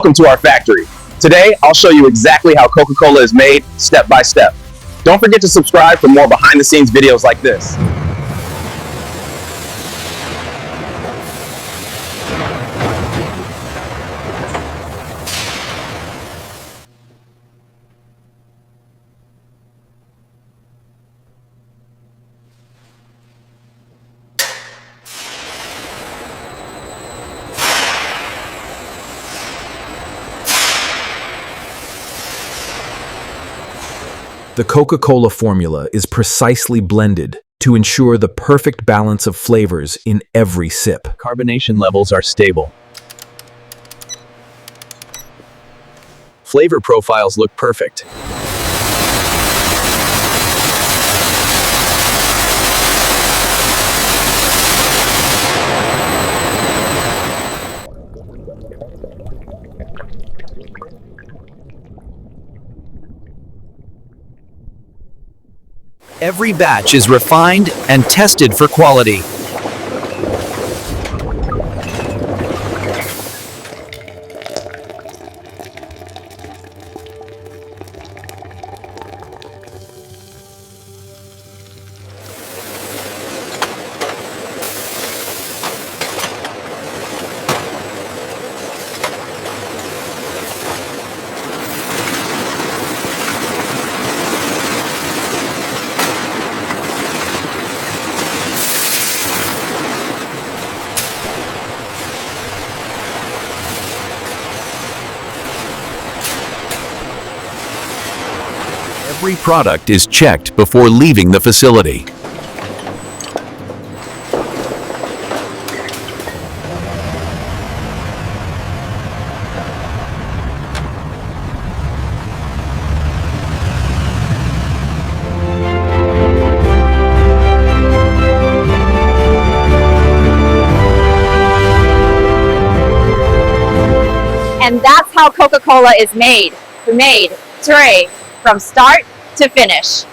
Welcome to our factory. Today, I'll show you exactly how Coca-Cola is made, step by step. Don't forget to subscribe for more behind-the-scenes videos like this. The Coca-Cola formula is precisely blended to ensure the perfect balance of flavors in every sip. Carbonation levels are stable. Flavor profiles look perfect. Every batch is refined and tested for quality. Every product is checked before leaving the facility. And that's how Coca-Cola is made, from start to finish.